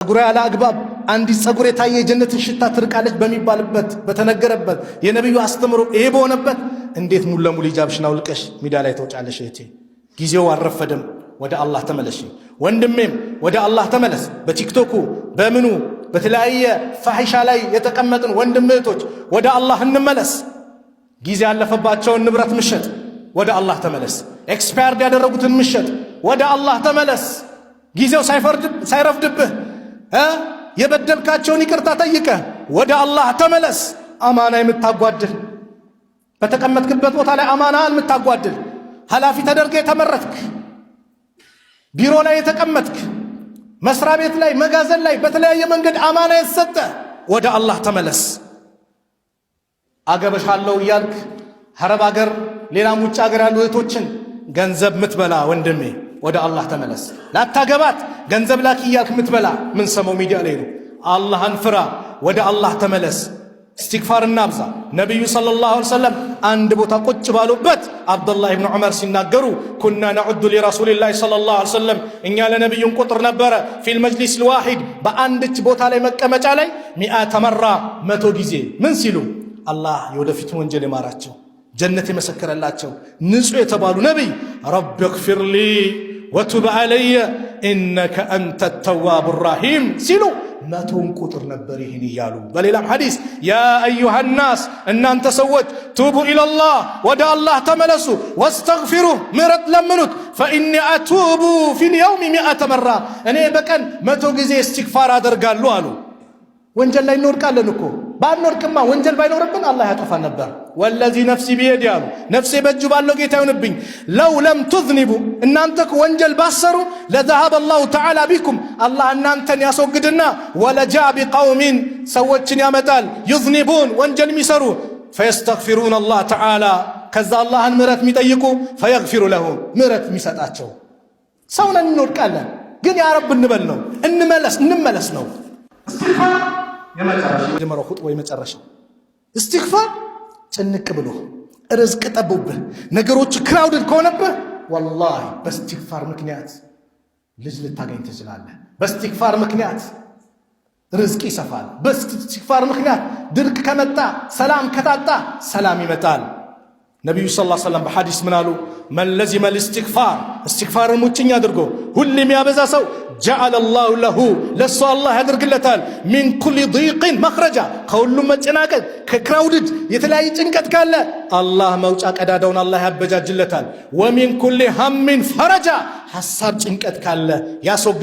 ጸጉር ያለ አግባብ አንዲት ጸጉር የታየ የጀነትን ሽታ ትርቃለች በሚባልበት በተነገረበት የነብዩ አስተምሮ ይሄ በሆነበት እንዴት ሙሉ ለሙሉ ሂጃብሽን አውልቀሽ ሜዳ ላይ ተወጫለሽ? እህቴ ጊዜው አልረፈደም። ወደ አላህ ተመለሽ። ወንድሜም ወደ አላህ ተመለስ። በቲክቶኩ በምኑ በተለያየ ፋሂሻ ላይ የተቀመጥን ወንድም እህቶች ወደ አላህ እንመለስ። ጊዜ ያለፈባቸውን ንብረት ምሸጥ፣ ወደ አላህ ተመለስ። ኤክስፓየርድ ያደረጉትን ምሸጥ፣ ወደ አላህ ተመለስ። ጊዜው ሳይረፍድብህ የበደልካቸውን ይቅርታ ጠይቀህ ወደ አላህ ተመለስ። አማና የምታጓድል በተቀመጥክበት ቦታ ላይ አማና የምታጓድል ኃላፊ ተደርገህ የተመረጥክ ቢሮ ላይ የተቀመጥክ መስሪያ ቤት ላይ መጋዘን ላይ በተለያየ መንገድ አማና የተሰጠ ወደ አላህ ተመለስ። አገበሻለሁ እያልክ ሐረብ አገር ሌላም ውጭ አገር ያሉ እህቶችን ገንዘብ ምትበላ ወንድሜ ወደ አላህ ተመለስ። ላታገባት ገንዘብ ላኪ እያልክ ምትበላ ምን ሰማው ሚዲያ ላይ ነው። አላህን ፍራ፣ ወደ አላህ ተመለስ። استغفار النابزة نبي صلى الله عليه وسلم عند بوتا قج بالوبت عبد الله بن عمر سيناغرو كنا نعد لرسول الله صلى الله عليه وسلم إن يالا نبي قطر نبرة في المجلس الواحد بأندت بوتا لي مكة علي 100 مرة 100 جزي من سيلو الله يودفت وانجل ماراتشو جنة مسكر اللاتشو نسوء يتبالو نبي رب اغفر لي وتب علي إنك أنت التواب الرحيم سيلو ماتون قطر نبريهن يالو بل إلى حديث يا أيها الناس إن أنت سوت توبوا إلى الله ودع الله تملسوا واستغفروا مرت لمنت فإني أتوب في اليوم 100 مرة أنا بكن ماتو جزي استغفار هذا قالوا قالوا وانجل لا ينور قال لنكو بعد نور كما وانجل باين ربنا الله يطفى النبر والذي نفسي بيدي قالوا نفسي بجو بالله جيتا ونبين لو لم تذنبوا ان انتك وانجل باسروا لذهب الله تعالى بكم الله ان انتن يسوقدنا ولا جاء بقوم سوتشن يا متال يذنبون وانجل ميسروا فيستغفرون الله تعالى كذا الله ان مرت ميطيقوا فيغفر لهم مرت ميسطاچو سونا نور قال ግን ያ ረብ እንበል ነው እንመለስ ነው استغفار የመጀመሪያው ኹጥባ የመጨረሻው استغفار ጭንቅ ብሎ ርዝቅ ጠቦብህ ነገሮች ክራውድድ ከሆነብህ والله በእስትግፋር ምክንያት ልጅ ልታገኝ ትችላለህ። በእስትግፋር ምክንያት ርዝቅ ይሰፋል። በእስትግፋር ምክንያት ድርቅ ከመጣ ሰላም ከታጣ ሰላም ይመጣል። ነብዩ ሰለላሁ ዐለይሂ ወሰለም በሐዲስ ምን አሉ? من لزم الاستغفار استغفار ሙጭኝ አድርጎ ሁሌም ያበዛ ሰው جعل الله له ለሱ አላህ ያደርግለታል من كل ضيق مخرجا ከሁሉም መጨናቀቅ ከክራውድድ የተለያየ ጭንቀት ካለ አላህ መውጫ ቀዳዳውን አላህ ያበጃጅለታል። ومن كل هم فرجا ሐሳብ ጭንቀት ካለ ያስወግድ